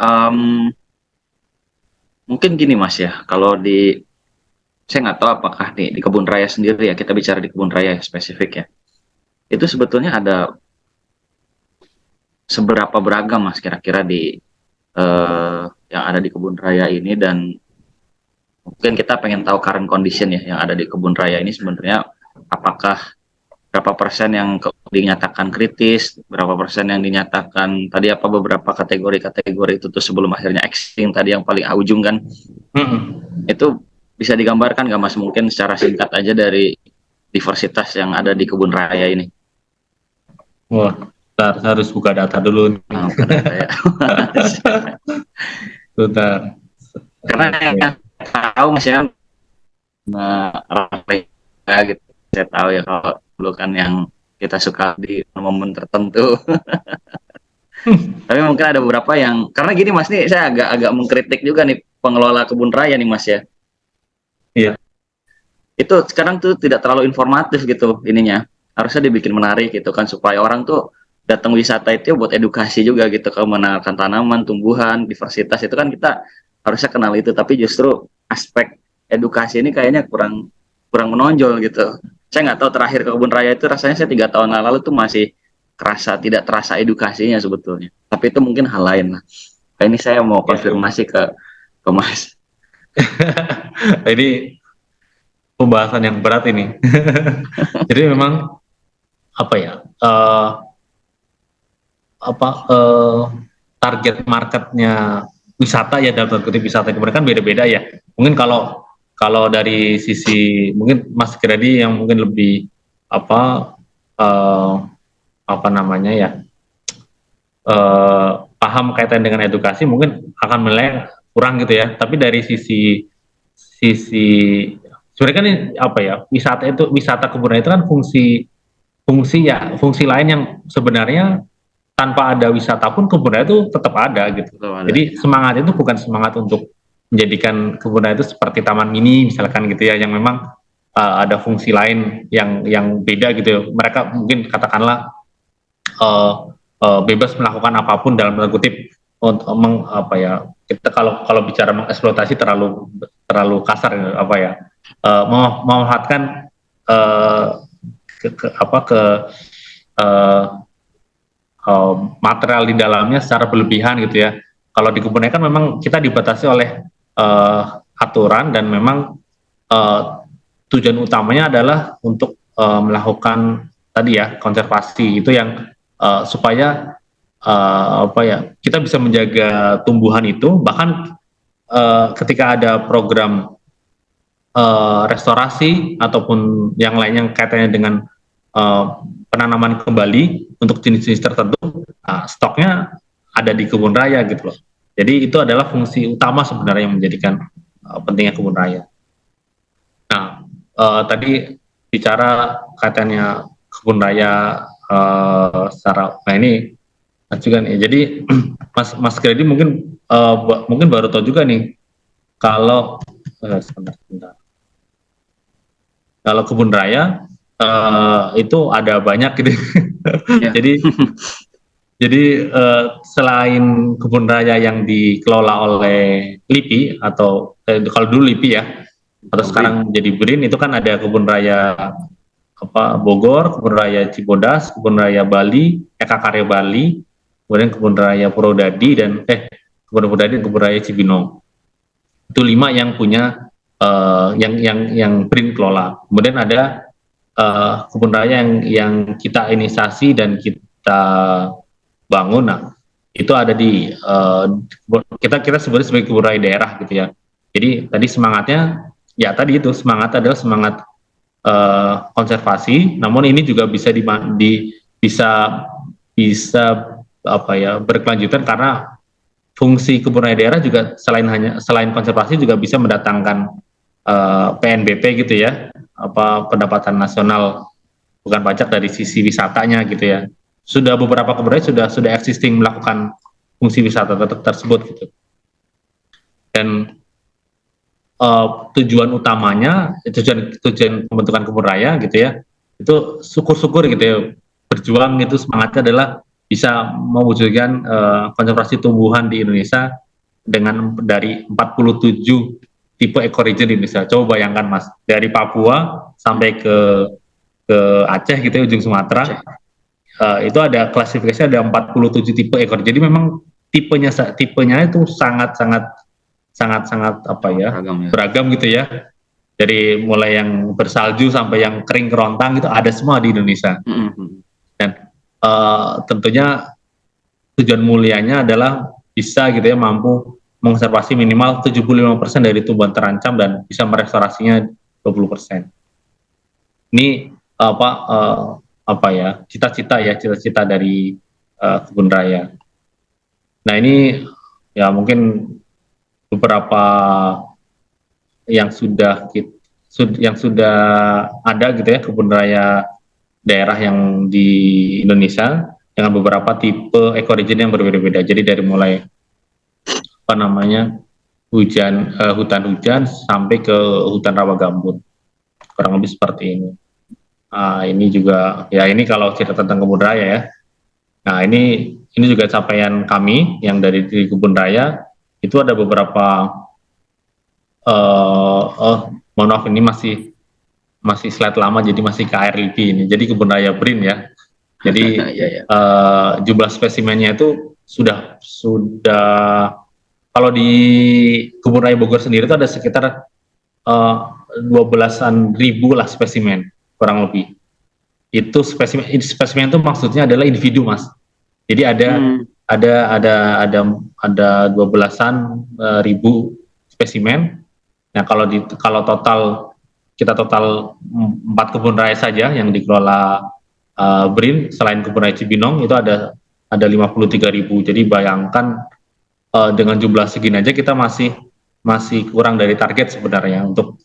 Mmm, Mungkin gini Mas ya, kalau saya nggak tahu apakah di kebun raya sendiri ya, kita bicara di kebun raya ya, spesifik ya, itu sebetulnya ada seberapa beragam Mas kira-kira yang ada di kebun raya ini, dan mungkin kita pengen tahu current condition ya yang ada di kebun raya ini sebenarnya, apakah berapa persen yang dinyatakan kritis, berapa persen yang dinyatakan tadi, apa beberapa kategori-kategori itu tuh sebelum akhirnya extinct tadi yang paling ujung kan. Mm-mm. Itu bisa digambarkan nggak Mas, mungkin secara singkat aja, dari diversitas yang ada di kebun raya ini? Wah, ntar harus buka data dulu nih. Bukan data ya. Bentar. Karena Oke. yang tahu Mas ya, orang raya gitu, saya tahu ya kalau dulu kan yang kita suka di momen tertentu. Tapi mungkin ada beberapa yang, karena gini Mas, nih saya agak mengkritik juga nih pengelola kebun raya nih Mas ya. Iya. Itu sekarang tuh tidak terlalu informatif gitu ininya. Harusnya dibikin menarik gitu kan, supaya orang tuh datang wisata itu buat edukasi juga gitu, kalau mengenalkan tanaman, tumbuhan, diversitas itu kan kita harusnya kenal itu, tapi justru aspek edukasi ini kayaknya kurang kurang menonjol gitu. Saya nggak tahu, terakhir ke kebun raya itu rasanya saya 3 tahun lalu tuh masih tidak terasa edukasinya sebetulnya. Tapi itu mungkin hal lain lah. Nah, ini saya mau Ya. konfirmasi ke Mas. Ini pembahasan yang berat ini. Jadi memang apa ya? Apa target marketnya wisata ya, dalam tanda kutip wisata kemudian kan beda-beda ya. Mungkin kalau kalau dari sisi mungkin Mas Kiradi yang mungkin lebih apa eh, apa namanya ya, paham kaitan dengan edukasi mungkin akan menilai kurang gitu ya. Tapi dari sisi sisi sebenarnya kan ini apa ya, wisata kebun itu kan fungsi lain yang sebenarnya tanpa ada wisata pun kebun raya itu tetap ada gitu. Belum ada Jadi ya. semangat itu bukan semangat untuk menjadikan kebun raya itu seperti taman mini misalkan gitu ya, yang memang ada fungsi lain yang beda gitu ya. Mereka mungkin katakanlah bebas melakukan apapun dalam tanda kutip untuk apa ya, kita kalau kalau bicara mengeksploitasi terlalu terlalu kasar ya, apa ya, memanfaatkan uh, ke uh, material di dalamnya secara berlebihan gitu ya. Kalau di kebun kan memang kita dibatasi oleh aturan, dan memang tujuan utamanya adalah untuk melakukan tadi ya konservasi itu yang supaya apa ya, kita bisa menjaga tumbuhan itu. Bahkan ketika ada program restorasi ataupun yang lain yang kaitannya dengan uh, penanaman kembali untuk jenis-jenis tertentu, stoknya ada di kebun raya gitu loh. Jadi itu adalah fungsi utama sebenarnya yang menjadikan pentingnya kebun raya. Nah, tadi bicara kaitannya kebun raya secara, nah ini juga nih. Jadi Mas Mas Kredi mungkin mungkin baru tahu juga nih kalau sebentar. Kalau kebun raya itu ada banyak gitu. Ya. jadi selain kebun raya yang dikelola oleh LIPI atau kalau dulu LIPI ya, atau Brin. sekarang jadi BRIN, itu kan ada kebun raya apa Bogor, kebun raya Cibodas, kebun raya Bali, Eka Karya Bali, kemudian kebun raya Purwodadi dan kebun Purwodadi dan kebun raya Cibinong. Itu 5 yang punya yang BRIN kelola. Kemudian ada kebun raya yang kita inisiasi dan kita bangun. Nah, itu ada di kita sebenarnya sebagai kebun raya daerah gitu ya. Jadi tadi semangatnya ya, tadi itu semangat adalah semangat konservasi. Namun ini juga bisa bisa apa ya, berkelanjutan, karena fungsi kebun raya daerah juga selain konservasi juga bisa mendatangkan PNBP gitu ya, apa pendapatan nasional bukan pajak dari sisi wisatanya gitu ya. Sudah beberapa kebun raya sudah existing melakukan fungsi wisata tersebut gitu. Dan tujuan utamanya, tujuan pembentukan kebun raya gitu ya, itu syukur-syukur gitu ya, berjuang itu semangatnya adalah bisa mewujudkan konservasi tumbuhan di Indonesia dengan dari 47 tipe ekoregion di Indonesia. Coba bayangkan Mas, dari Papua sampai ke Aceh gitu ya, ujung Sumatera, itu ada klasifikasi ada 47 tipe ekor. Jadi memang tipenya itu sangat apa ya, beragam gitu ya. Dari mulai yang bersalju sampai yang kering kerontang itu ada semua di Indonesia. Dan tentunya tujuan mulianya adalah bisa gitu ya, mampu mengonservasi minimal 75% dari tumbuhan terancam dan bisa merestorasinya 20%. Ini apa ya, cita-cita dari kebun raya. Nah ini ya mungkin beberapa yang sudah ada gitu ya, kebun raya daerah yang di Indonesia dengan beberapa tipe ekoregion yang berbeda-beda. Jadi dari mulai apa namanya hutan hujan sampai ke hutan rawa gambut, kurang lebih seperti ini. Ini juga ya, ini kalau cerita tentang kebun raya ya. Nah ini juga capaian kami yang dari kebun raya. Itu ada beberapa mohon maaf, ini masih slide lama, jadi masih KRLB ini. Jadi kebun raya BRIN ya. Jadi jumlah spesimennya itu sudah kalau di kebun raya Bogor sendiri itu ada sekitar 12-an ribu lah spesimen kurang lebih. Itu spesimen itu maksudnya adalah individu Mas. Jadi ada 12-an ribu spesimen. Nah kalau kita total 4 kebun raya saja yang dikelola BRIN, selain kebun raya Cibinong itu ada 53.000. Jadi bayangkan dengan jumlah segini aja kita masih kurang dari target sebenarnya untuk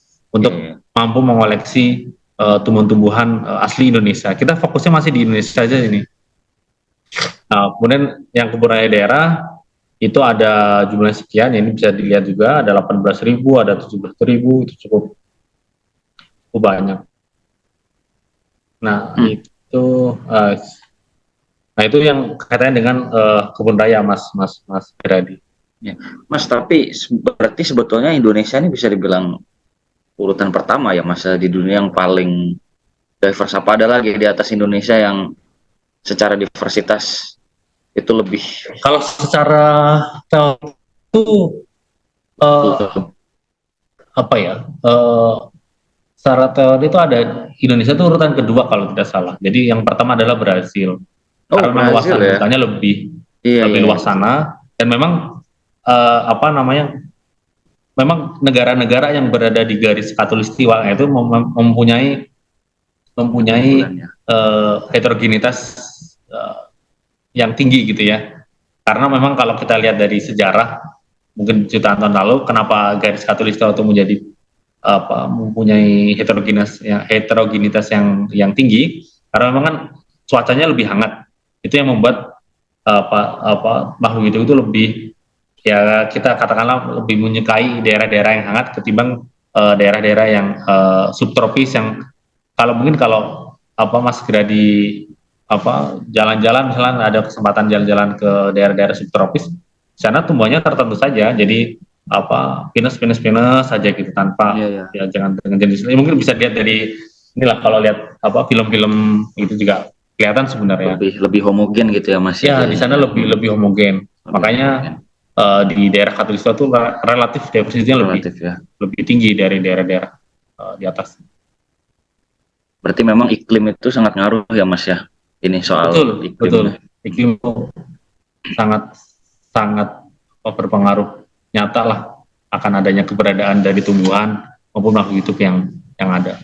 mampu mengoleksi tumbuhan-tumbuhan asli Indonesia. Kita fokusnya masih di Indonesia saja ini. Nah, kemudian yang kebun raya daerah itu ada jumlah sekian, ini bisa dilihat juga ada 18.000, ada 17.000, itu cukup banyak. Nah itu yang kaitannya dengan kebun raya Mas Heradi. Ya. Mas, tapi berarti sebetulnya Indonesia ini bisa dibilang urutan pertama ya Mas di dunia yang paling diverse. Apa ada lagi di atas Indonesia yang secara diversitas itu lebih? Kalau secara itu apa ya? Secara teori itu ada Indonesia itu urutan kedua kalau tidak salah. Jadi yang pertama adalah Brazil. Karena luasan hutannya lebih luas sana, dan memang memang negara-negara yang berada di garis khatulistiwa itu mempunyai heterogenitas yang tinggi gitu ya. Karena memang kalau kita lihat dari sejarah mungkin jutaan tahun lalu, kenapa garis khatulistiwa itu mempunyai heterogenitas yang tinggi, karena memang kan cuacanya lebih hangat. Itu yang membuat makhluk itu lebih, ya kita katakanlah lebih menyukai daerah-daerah yang hangat ketimbang daerah-daerah yang subtropis, yang kalau Mas kira di jalan-jalan, misalnya ada kesempatan jalan-jalan ke daerah-daerah subtropis, di sana tumbuhannya tertentu saja, jadi pinus saja gitu, tanpa ya jangan dengan jenis. Mungkin bisa lihat dari inilah, kalau lihat film-film itu juga kelihatan sebenarnya lebih homogen gitu ya Mas. Ya di sana lebih homogen. Makanya di daerah khatulistiwa itu relatif diversitasnya lebih tinggi dari daerah-daerah di atas. Berarti memang iklim itu sangat ngaruh ya Mas ya. Ini soal betul. Iklim itu sangat berpengaruh nyata lah akan adanya keberadaan dari tumbuhan maupun makhluk hidup yang ada.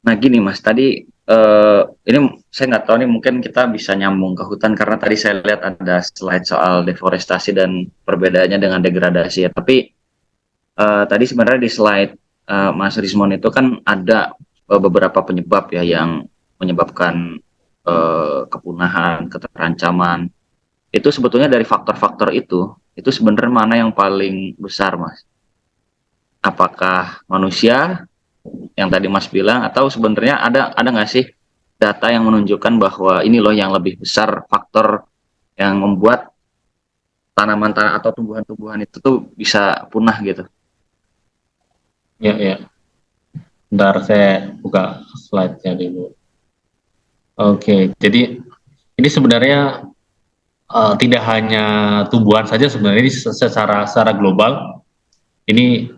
Nah gini Mas, tadi ini saya nggak tahu nih, mungkin kita bisa nyambung ke hutan karena tadi saya lihat ada slide soal deforestasi dan perbedaannya dengan degradasi ya. Tapi tadi sebenarnya di slide Mas Rismon itu kan ada beberapa penyebab ya yang menyebabkan kepunahan, keterancaman. Itu sebetulnya dari faktor-faktor itu sebenarnya mana yang paling besar Mas? Apakah manusia yang tadi Mas bilang, atau sebenarnya ada nggak sih data yang menunjukkan bahwa ini loh yang lebih besar faktor yang membuat tanaman atau tumbuhan-tumbuhan itu tuh bisa punah gitu. Ya, ya. Bentar saya buka slide-nya dulu. Oke, jadi ini sebenarnya tidak hanya tumbuhan saja sebenarnya, ini secara global ini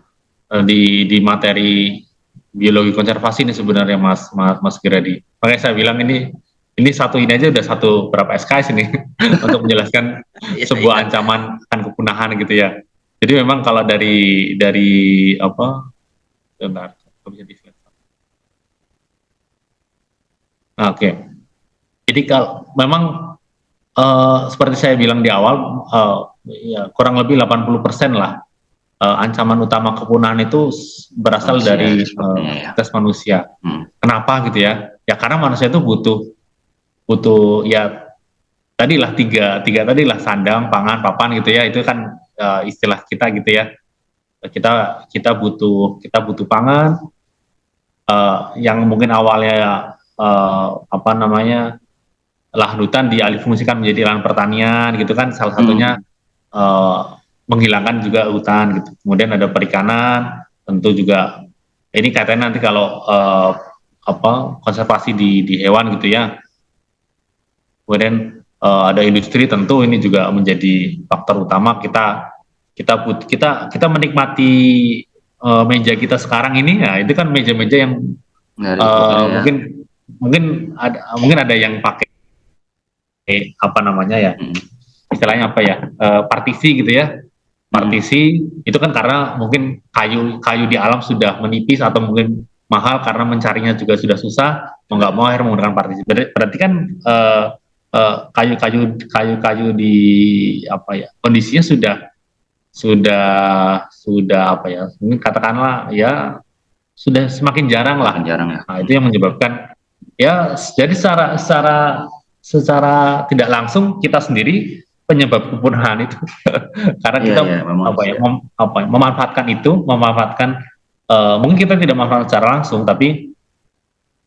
di materi biologi konservasi ini sebenarnya Mas Giradi. Makanya saya bilang ini satu ini aja udah satu berapa SKS ini untuk menjelaskan Iya, iya. sebuah ancaman akan kepunahan gitu ya. Jadi memang kalau dari apa, bentar, bisa di slide. Nah, oke. Jadi kalau memang seperti saya bilang di awal, ya kurang lebih 80% lah ancaman utama kepunahan itu berasal Manusia dari sepertinya ya. aktivitas manusia. Hmm. Kenapa gitu ya? Ya karena manusia itu butuh ya tadilah tiga tadilah sandang, pangan, papan gitu ya. Itu kan istilah kita gitu ya. Kita butuh pangan yang mungkin awalnya apa namanya lahan hutan dialihfungsikan menjadi lahan pertanian gitu kan, salah satunya Hmm. menghilangkan juga hutan gitu. Kemudian ada perikanan, tentu juga ini katanya nanti kalau apa konservasi di hewan gitu ya. Kemudian ada industri, tentu ini juga menjadi faktor utama kita menikmati meja kita sekarang ini ya, itu kan meja-meja yang Dari itu ya. mungkin mungkin ada yang pakai apa namanya ya, Hmm. istilahnya apa ya, partisi gitu ya. Hmm. Partisi itu kan karena mungkin kayu di alam sudah menipis atau mungkin mahal karena mencarinya juga sudah susah, mau nggak mau akhirnya menggunakan partisi. Berarti kan kayu-kayu di apa ya, kondisinya sudah apa ya, mungkin katakanlah ya sudah semakin jarang Makin lah. jarang ya. Nah, itu yang menyebabkan ya, jadi secara tidak langsung kita sendiri penyebab kepunahan itu karena Iya, kita iya, memang apa sih ya, ya. memanfaatkan mungkin kita tidak memanfaatkan secara langsung, tapi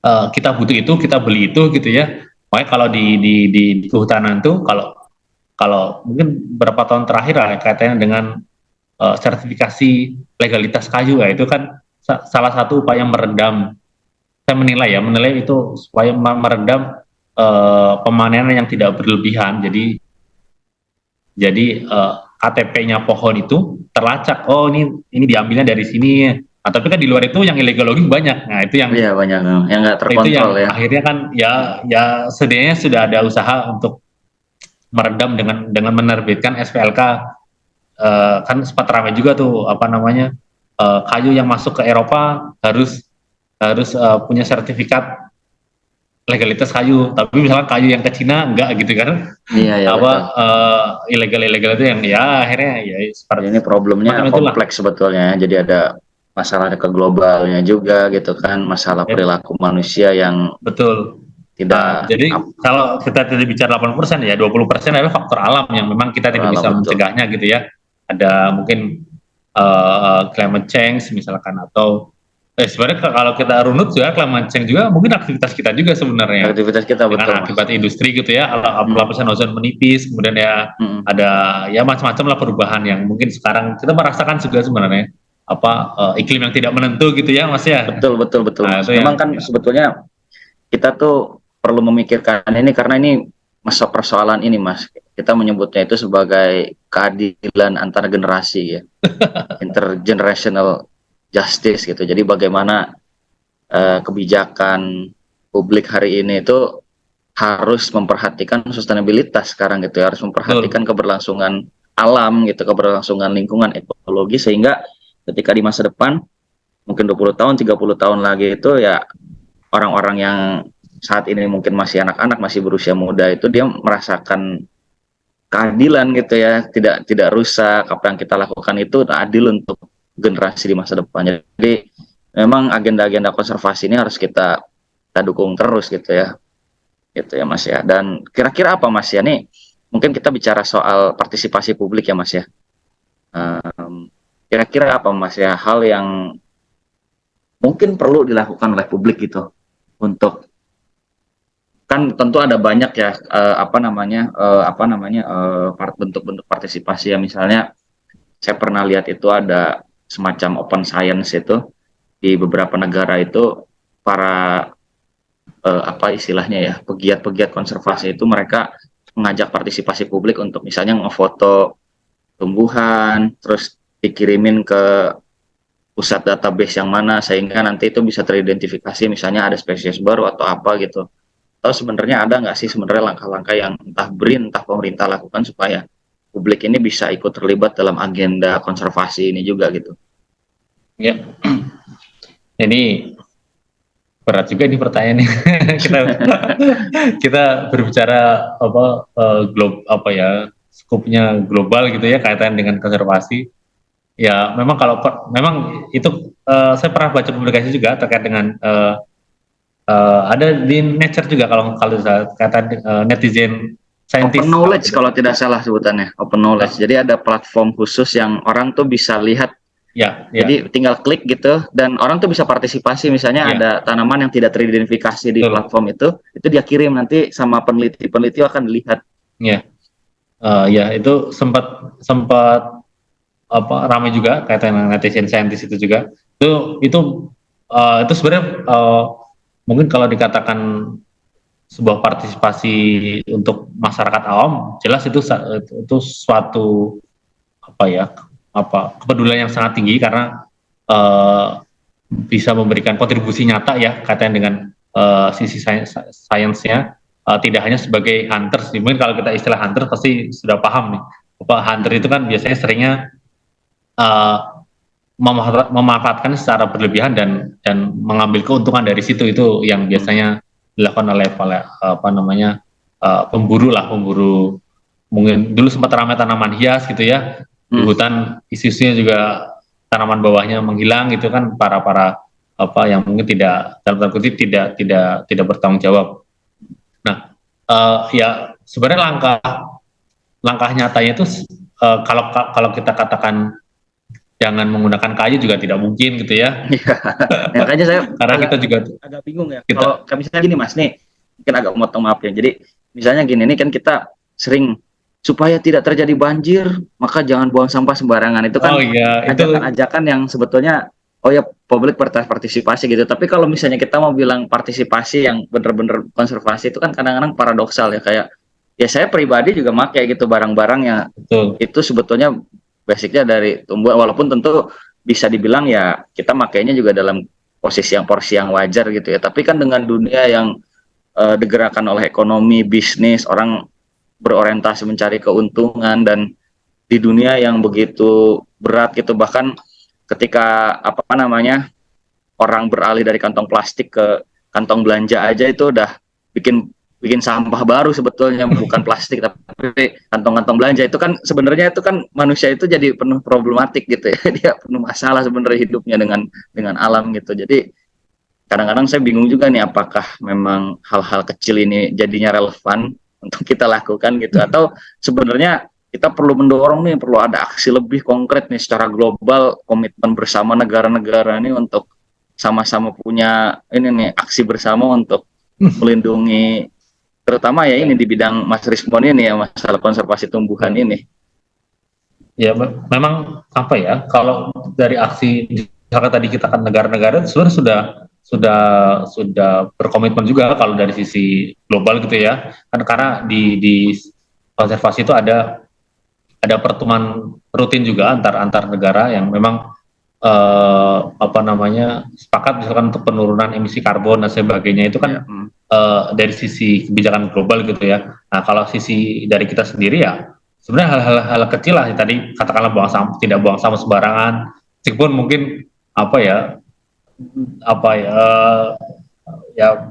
kita butuh itu, kita beli itu gitu ya. Makanya kalau di kehutanan tuh, kalau kalau mungkin beberapa tahun terakhir lah kaitannya dengan sertifikasi legalitas kayu ya, itu kan salah satu upaya meredam, saya menilai itu supaya meredam pemanenan yang tidak berlebihan. Jadi KTP-nya pohon itu terlacak, oh ini diambilnya dari sini. Nah, tapi kan di luar itu yang illegal logging banyak. Nah, Iya, banyak yang nggak itu terkontrol yang ya. akhirnya kan ya sebenarnya sudah ada usaha untuk meredam dengan menerbitkan SPLK. Kan sempat ramai juga tuh apa namanya, kayu yang masuk ke Eropa harus harus punya sertifikat legalitas kayu, tapi misalnya kayu yang ke Cina enggak gitu kan. Iya, ya, Apa betul. ilegal itu yang ya akhirnya ya Jadi seperti ini problemnya macam itulah. kompleks sebetulnya ya. Jadi ada masalah ke globalnya juga gitu kan, masalah Ya, perilaku manusia yang betul. Nah, tidak jadi kalau kita tidak bicara 80% ya 20% adalah faktor alam yang memang kita tidak terlalu bisa betul. mencegahnya gitu ya. Ada mungkin climate change misalkan, atau sebenarnya kalau kita runut juga climate change juga mungkin aktivitas kita juga sebenarnya, Aktivitas kita betul, dengan Mas. akibat industri gitu ya, Hmm. lapisan ozon menipis, kemudian ya Hmm. ada ya macam-macam lah perubahan yang mungkin sekarang kita merasakan juga sebenarnya, apa iklim yang tidak menentu gitu ya Mas ya. Betul, betul, betul, Nah Mas. itu Memang yang kan ya, sebetulnya kita tuh perlu memikirkan ini karena ini masa persoalan ini, Mas. Kita menyebutnya itu sebagai keadilan antar generasi ya, intergenerational justice gitu. Jadi bagaimana kebijakan publik hari ini itu harus memperhatikan sustainabilitas sekarang gitu ya, harus memperhatikan betul. keberlangsungan alam gitu, keberlangsungan lingkungan ekologi, sehingga ketika di masa depan mungkin 20 tahun, 30 tahun lagi itu ya orang-orang yang saat ini mungkin masih anak-anak, masih berusia muda itu dia merasakan keadilan gitu ya, tidak rusak, apa yang kita lakukan itu adil untuk generasi di masa depan. Jadi memang agenda-agenda konservasi ini harus kita dukung terus gitu ya Mas ya. Dan kira-kira apa Mas ya nih? Mungkin kita bicara soal partisipasi publik ya Mas ya. Kira-kira apa Mas ya hal yang mungkin perlu dilakukan oleh publik gitu untuk kan tentu ada banyak ya bentuk-bentuk partisipasi ya, misalnya saya pernah lihat itu ada semacam open science itu di beberapa negara itu, para apa istilahnya ya, pegiat-pegiat konservasi itu mereka mengajak partisipasi publik untuk misalnya ngefoto tumbuhan, terus dikirimin ke pusat database yang mana sehingga nanti itu bisa teridentifikasi misalnya ada spesies baru atau apa gitu. Atau sebenarnya ada nggak sih sebenarnya langkah-langkah yang entah BRIN, entah pemerintah lakukan supaya publik ini bisa ikut terlibat dalam agenda konservasi ini juga gitu. Ya, ini berat juga nih pertanyaannya. kita kita berbicara apa ya, skupnya global gitu ya, kaitan dengan konservasi. Ya memang memang itu saya pernah baca publikasi juga terkait dengan ada di Nature juga, kalau saya kata netizen Open scientist knowledge kalau tidak salah sebutannya, open knowledge. Jadi ada platform khusus yang orang tuh bisa lihat. Ya, Jadi tinggal klik gitu dan orang tuh bisa partisipasi, misalnya ya, ada tanaman yang tidak teridentifikasi di betul. platform itu dia kirim nanti sama peneliti akan lihat. Ya, ya itu sempat sempat apa ramai juga kaitan dengan netizen scientist itu juga. Itu sebenarnya mungkin kalau dikatakan sebuah partisipasi untuk masyarakat awam, jelas itu suatu apa ya, kepedulian yang sangat tinggi, karena bisa memberikan kontribusi nyata ya kaitan dengan sisi sainsnya, tidak hanya sebagai hunters. Mungkin kalau kita istilah hunter pasti sudah paham nih, hunter itu kan biasanya seringnya memanfaatkan secara berlebihan dan mengambil keuntungan dari situ. Itu yang biasanya dilakukan oleh pemburu mungkin dulu sempat ramai tanaman hias gitu ya, di hutan isu-isunya juga tanaman bawahnya menghilang gitu kan, para yang mungkin tidak, dalam tanda kutip, tidak bertanggung jawab. Nah, ya sebenarnya langkah nyatanya itu kalau kita katakan jangan menggunakan kayu juga tidak mungkin gitu ya. Makanya saya karena kita juga agak bingung ya. Kalau misalnya gini Mas nih, mungkin agak motong, maaf ya. Jadi misalnya gini, ini kan kita sering supaya tidak terjadi banjir, maka jangan buang sampah sembarangan. Itu kan ajakan-ajakan yang sebetulnya publik partisipasi gitu. Tapi kalau misalnya kita mau bilang partisipasi yang benar-benar konservasi, itu kan kadang-kadang paradoksal ya, kayak ya saya pribadi juga pakai gitu barang-barangnya. Itu sebetulnya basicnya dari tumbuhan, walaupun tentu bisa dibilang ya kita makainya juga dalam porsi yang wajar gitu ya. Tapi kan dengan dunia yang digerakkan oleh ekonomi, bisnis, orang berorientasi mencari keuntungan, dan di dunia yang begitu berat gitu, bahkan ketika orang beralih dari kantong plastik ke kantong belanja aja itu udah bikin sampah baru sebetulnya, bukan plastik tapi kantong-kantong belanja. Itu kan sebenarnya itu kan manusia itu jadi penuh problematik gitu ya. Dia penuh masalah sebenarnya hidupnya dengan alam gitu. Jadi kadang-kadang saya bingung juga nih, apakah memang hal-hal kecil ini jadinya relevan untuk kita lakukan gitu, atau sebenarnya kita perlu mendorong nih, perlu ada aksi lebih konkret nih secara global, komitmen bersama negara-negara ini untuk sama-sama punya ini nih aksi bersama untuk melindungi, terutama ya ini di bidang Mas Rismon ini ya, masalah konservasi tumbuhan ini. Ya memang apa ya, kalau dari aksi misalkan tadi kita kan negara-negara sebenarnya sudah berkomitmen juga kalau dari sisi global gitu ya, kan karena di konservasi itu ada pertemuan rutin juga antar negara yang memang sepakat misalkan untuk penurunan emisi karbon dan sebagainya. Itu kan dari sisi kebijakan global gitu ya. Nah kalau sisi dari kita sendiri ya sebenarnya hal-hal kecil lah, tadi katakanlah tidak buang sampah sembarangan, meskipun mungkin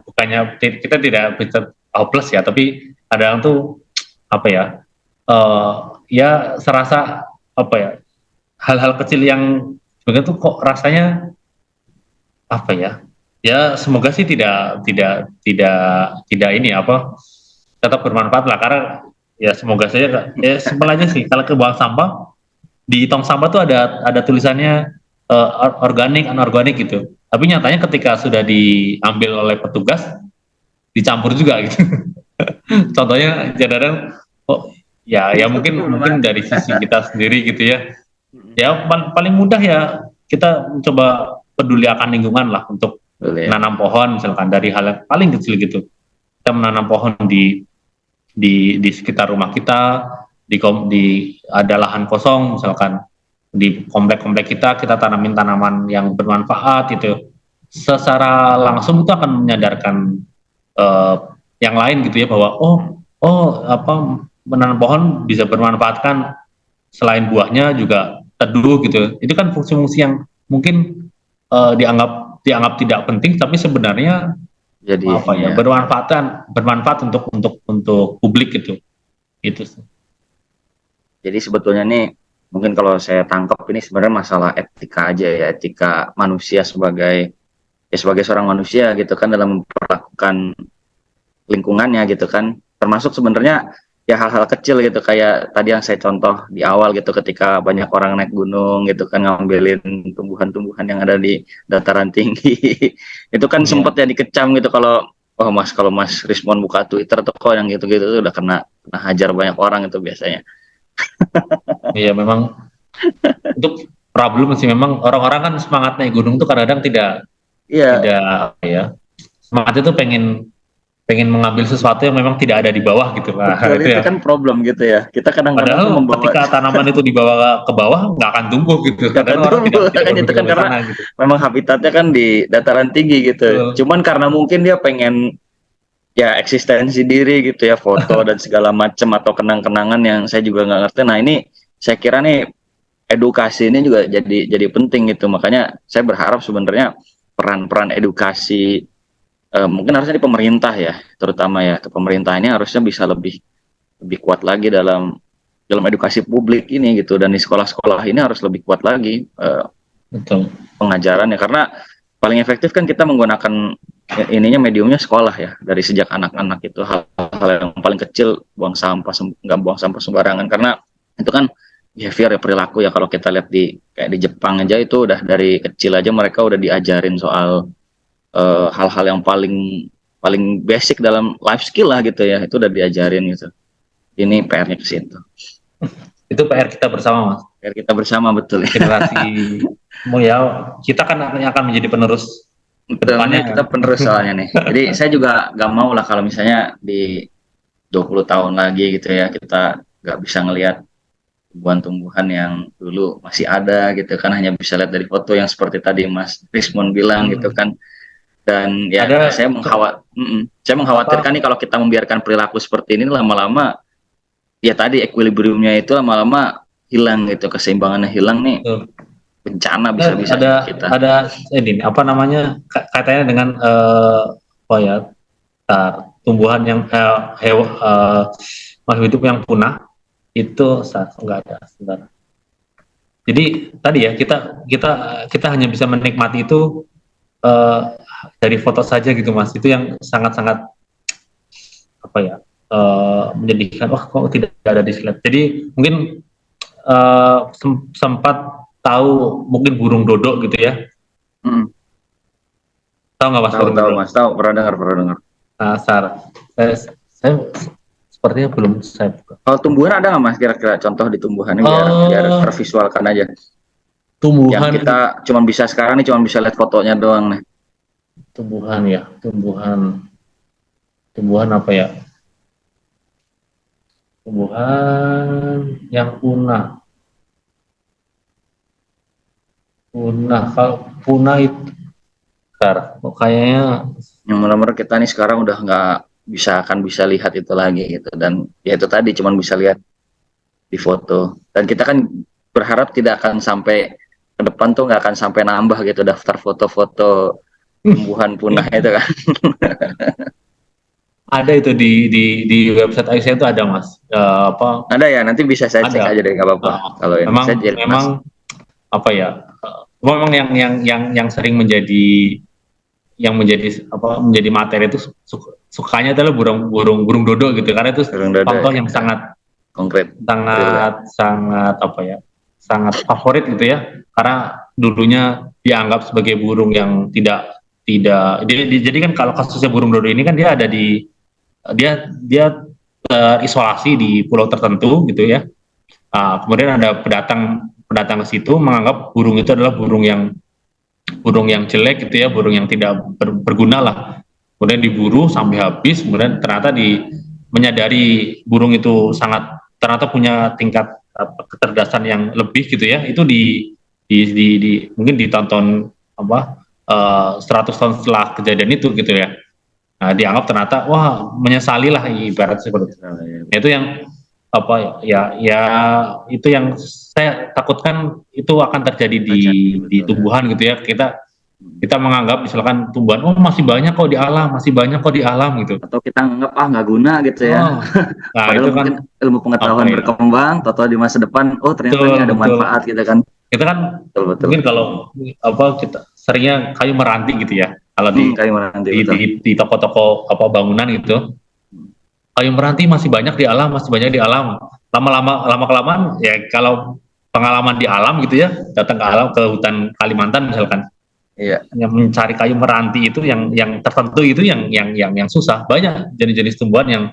bukannya kita tidak bisa hopeless ya, tapi kadang tuh serasa hal-hal kecil yang sebenarnya tuh kok rasanya semoga sih tidak tetap bermanfaat lah, karena ya semoga saja simpel aja sih. Kalau ke buang sampah, di tong sampah tuh ada tulisannya organik, anorganik gitu. Tapi nyatanya ketika sudah diambil oleh petugas, dicampur juga gitu. Contohnya kadang-kadang, oh ya mungkin Belum mungkin ada. dari sisi kita sendiri gitu ya. Ya paling mudah ya kita mencoba peduli akan lingkungan lah untuk Boleh ya. menanam pohon misalkan dari hal yang paling kecil gitu. Kita menanam pohon di sekitar rumah kita, di ada lahan kosong misalkan di komplek-komplek kita tanamin tanaman yang bermanfaat itu. Secara langsung itu akan menyadarkan eh, yang lain gitu ya bahwa apa menanam pohon bisa bermanfaatkan selain buahnya juga teduh gitu. Itu kan fungsi-fungsi yang mungkin dianggap tidak penting tapi sebenarnya Jadi apa ini ya ya. bermanfaat untuk publik gitu. Itu sih. Jadi sebetulnya nih mungkin kalau saya tangkap ini sebenarnya masalah etika aja ya, etika manusia sebagai ya sebagai seorang manusia gitu kan dalam memperlakukan lingkungannya gitu kan. Termasuk sebenarnya ya hal-hal kecil gitu kayak tadi yang saya contoh di awal gitu ketika banyak orang naik gunung gitu kan ngambilin tumbuhan-tumbuhan yang ada di dataran tinggi. Itu kan Iya. sempat ya dikecam gitu kalau Mas Rismon buka Twitter tuh kok yang gitu-gitu tuh udah kena hajar banyak orang itu biasanya. Iya memang itu problem sih memang orang-orang kan semangat naik gunung tuh kadang-kadang tidak Iya, tidak apa ya semangat itu pengen pengen mengambil sesuatu yang memang tidak ada di bawah gitu lah betul itu itu ya. kan problem gitu ya. Kita kadang-kadang tuh Padahal membawa ketika tanaman itu dibawa ke bawah nggak akan tumbuh gitu. nggak akan Kadang orang tumbuh tidak kan itu berpikir kan ke karena sana gitu. memang habitatnya kan di dataran tinggi gitu. Betul. Cuman karena mungkin dia pengen ya eksistensi diri gitu ya foto dan segala macam atau kenang-kenangan yang saya juga nggak ngerti. Nah ini saya kira nih edukasi ini juga jadi penting gitu. Makanya saya berharap sebenarnya peran-peran edukasi mungkin harusnya di pemerintah ya, terutama ya ke pemerintah ini harusnya bisa lebih lebih kuat lagi dalam edukasi publik ini gitu dan di sekolah-sekolah ini harus lebih kuat lagi Betul. pengajarannya karena paling efektif kan kita menggunakan ininya mediumnya sekolah ya dari sejak anak-anak itu hal-hal yang paling kecil buang sampah nggak buang sampah sembarangan karena itu kan behavior ya perilaku ya kalau kita lihat di kayak di Jepang aja itu udah dari kecil aja mereka udah diajarin soal hal-hal yang paling paling basic dalam life skill lah gitu ya itu udah diajarin gitu ini PR-nya ke situ Itu PR kita bersama mas. PR kita bersama betul ya Generasi mau ya kita kan akan menjadi penerus ini kedepannya kan. kita penerus soalnya nih jadi saya juga gak mau lah kalau misalnya di 20 tahun lagi gitu ya kita nggak bisa ngelihat tumbuhan-tumbuhan yang dulu masih ada gitu kan hanya bisa lihat dari foto yang seperti tadi Mas Rismon bilang gitu Hmm. kan dan ya Ada saya mengkhawatirkan apa nih kalau kita membiarkan perilaku seperti ini lama-lama ya tadi equilibriumnya itu lama-lama hilang gitu keseimbangannya hilang nih bencana bisa-bisa ada sama kita ada ini apa namanya katanya dengan apa ya tumbuhan yang makhluk hidup yang punah itu saat enggak ada sebentar. Jadi tadi ya kita kita kita hanya bisa menikmati itu eh, dari foto saja gitu mas. Itu yang sangat-sangat apa ya menyedihkan. Wah kok tidak ada di slide. Jadi mungkin sempat tahu mungkin burung dodo gitu ya. hmm. Tahu nggak mas Tahu burung tahu dodo? Mas tahu pernah dengar Nah, saya sepertinya belum saya buka. kalau tumbuhan ada nggak Mas kira-kira contoh di tumbuhannya biar biar Uh, tervisualkan aja yang tumbuhan kita cuma bisa sekarang nih cuma bisa lihat fotonya doang nih tumbuhan ya tumbuhan apa ya tumbuhan yang punah kalau punah itu kayaknya yang benar-benar kita nih sekarang udah nggak bisa lihat itu lagi gitu dan ya itu tadi cuma bisa lihat di foto dan kita kan berharap tidak akan sampai ke depan tuh nggak akan sampai nambah gitu daftar foto-foto tumbuhan punah itu kan ada itu di website Aisyah itu ada mas. Apa ada ya nanti bisa saya cek aja ada. deh nggak apa-apa kalau ini Memang saya jadi memang apa ya memang yang sering menjadi apa menjadi materi itu sukanya adalah burung dodo gitu karena itu burung dada contoh ya, yang sangat konkret real ya. sangat sangat apa ya sangat favorit gitu ya karena dulunya dianggap sebagai burung yang tidak tidak jadi kan kalau kasusnya burung dodo ini kan dia ada dia dia terisolasi di pulau tertentu gitu ya. Kemudian ada pendatang ke situ menganggap burung itu adalah burung yang jelek gitu ya, burung yang tidak berguna lah. Kemudian diburu sampai habis, kemudian ternyata menyadari burung itu ternyata punya tingkat kecerdasan yang lebih gitu ya. Itu mungkin ditonton 100 tahun setelah kejadian itu gitu ya. Nah, dianggap ternyata wah menyesali lah ibarat seperti itu. Nah, itu yang ya itu yang saya takutkan itu akan terjadi di tumbuhan gitu ya. Kita menganggap misalkan tumbuhan masih banyak kok di alam, masih banyak kok di alam gitu. Atau kita anggap nggak guna gitu ya. Nah Padahal itu kan mungkin ilmu pengetahuan berkembang, atau di masa depan ternyata ini ada manfaat gitu kan. Kita kan betul. Mungkin kalau kita seringnya kayu meranti gitu ya. Kalau di toko-toko bangunan gitu, kayu meranti masih banyak di alam, lama kelamaan ya, kalau pengalaman di alam gitu ya, datang ke hutan Kalimantan misalkan, yang mencari kayu meranti itu yang tertentu itu yang susah. Banyak jenis-jenis tumbuhan yang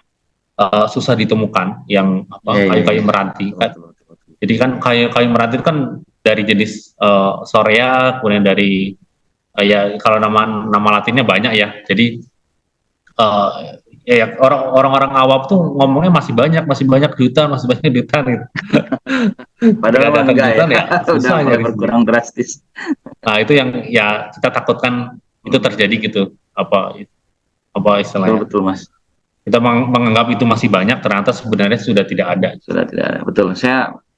susah ditemukan, yang kayu-kayu meranti kan. Jadi kan kayu meranti itu kan dari jenis Sorea, kemudian dari kalau nama latinnya banyak ya. Jadi orang-orang awam tuh ngomongnya masih banyak juta gitu. Padahal enggak ya, susah udah berkurang drastis. Nah itu yang ya kita takutkan itu terjadi gitu, apa istilahnya. Betul Mas. Kita menganggap itu masih banyak, ternyata sebenarnya sudah tidak ada. Betul.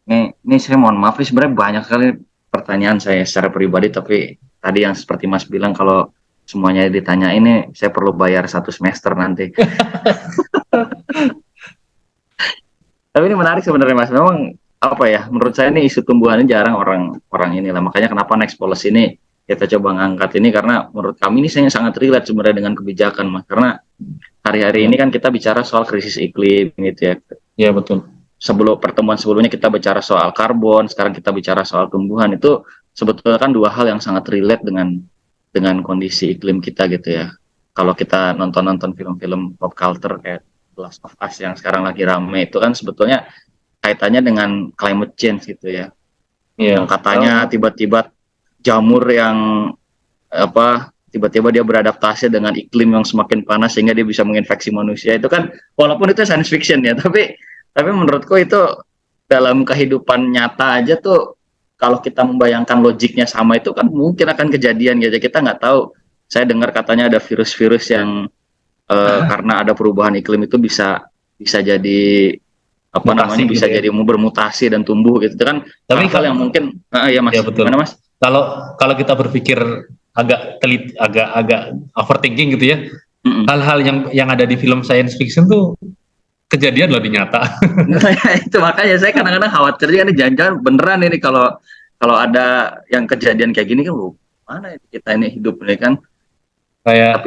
Ini saya mohon maaf, sebenarnya banyak sekali pertanyaan saya secara pribadi, tapi tadi yang seperti Mas bilang, kalau semuanya ditanya ini saya perlu bayar 1 semester nanti. Tapi ini menarik sebenarnya Mas. Memang menurut saya ini isu tumbuhan ini jarang orang ini lah. Makanya kenapa Next Policy ini kita coba ngangkat ini, karena menurut kami ini sangat relate sebenarnya dengan kebijakan Mas. Karena hari-hari ini kan kita bicara soal krisis iklim gitu ya. Iya betul. Pertemuan sebelumnya kita bicara soal karbon, sekarang kita bicara soal tumbuhan. Itu sebetulnya kan dua hal yang sangat relate dengan kondisi iklim kita gitu ya. Kalau kita nonton film-film pop culture kayak The Last of Us yang sekarang lagi rame, itu kan sebetulnya kaitannya dengan climate change gitu ya. Yang katanya tiba-tiba jamur yang tiba-tiba dia beradaptasi dengan iklim yang semakin panas sehingga dia bisa menginfeksi manusia. Itu kan walaupun itu science fiction ya, tapi menurutku itu dalam kehidupan nyata aja tuh, kalau kita membayangkan logiknya sama, itu kan mungkin akan kejadian gitu. Kita nggak tahu. Saya dengar katanya ada virus-virus yang karena ada perubahan iklim itu bisa jadi bisa jadi bermutasi dan tumbuh gitu. Itu kan tapi hal yang mungkin ya Mas. Ya, betul. Gimana Mas? Kalau kita berpikir agak overthinking gitu ya, hal-hal yang ada di film science fiction tuh kejadian loh di nyata. Itu makanya saya kadang-kadang khawatirnya ini jangan-jangan beneran ini kalau ada yang kejadian kayak gini kan, mana kita ini hidup ini kan. Kayak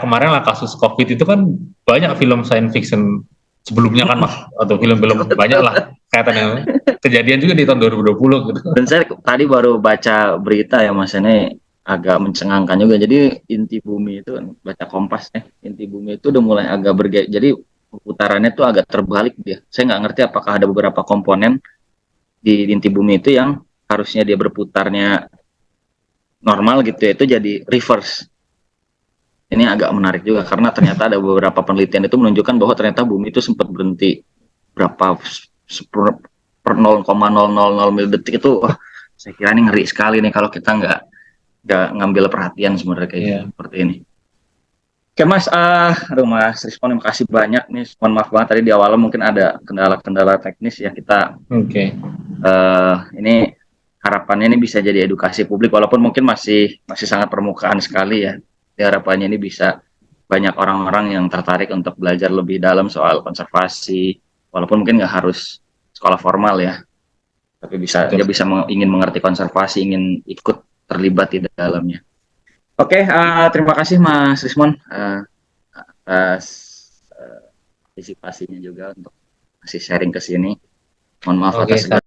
kemarin lah kasus COVID itu kan banyak film science fiction sebelumnya kan Mas, atau film-film banyak lah kaitannya, kejadian juga di tahun 2020 gitu. Dan saya tadi baru baca berita ya Mas, ini agak mencengangkan juga. Jadi inti bumi itu, baca Kompas ya, inti bumi itu udah mulai agak jadi putarannya tuh agak terbalik dia. Saya nggak ngerti apakah ada beberapa komponen di inti bumi itu yang harusnya dia berputarnya normal gitu ya, itu jadi reverse. Ini agak menarik juga karena ternyata ada beberapa penelitian itu menunjukkan bahwa ternyata bumi itu sempat berhenti berapa per 0,000 milidetik itu. Saya kira ini ngeri sekali nih kalau kita nggak ngambil perhatian sebenarnya kayak seperti ini. Oke Mas, Mas Rizwan, terima kasih banyak nih. Mohon maaf banget tadi di awal mungkin ada kendala-kendala teknis ya kita. Ini harapannya ini bisa jadi edukasi publik, walaupun mungkin masih sangat permukaan sekali ya. Harapannya ini bisa banyak orang-orang yang tertarik untuk belajar lebih dalam soal konservasi, walaupun mungkin nggak harus sekolah formal ya, tapi dia bisa ingin mengerti konservasi, ingin ikut terlibat di dalamnya. Oke, terima kasih Mas Rizwan atas partisipasinya juga untuk masih sharing ke sini. Mohon maaf atas segala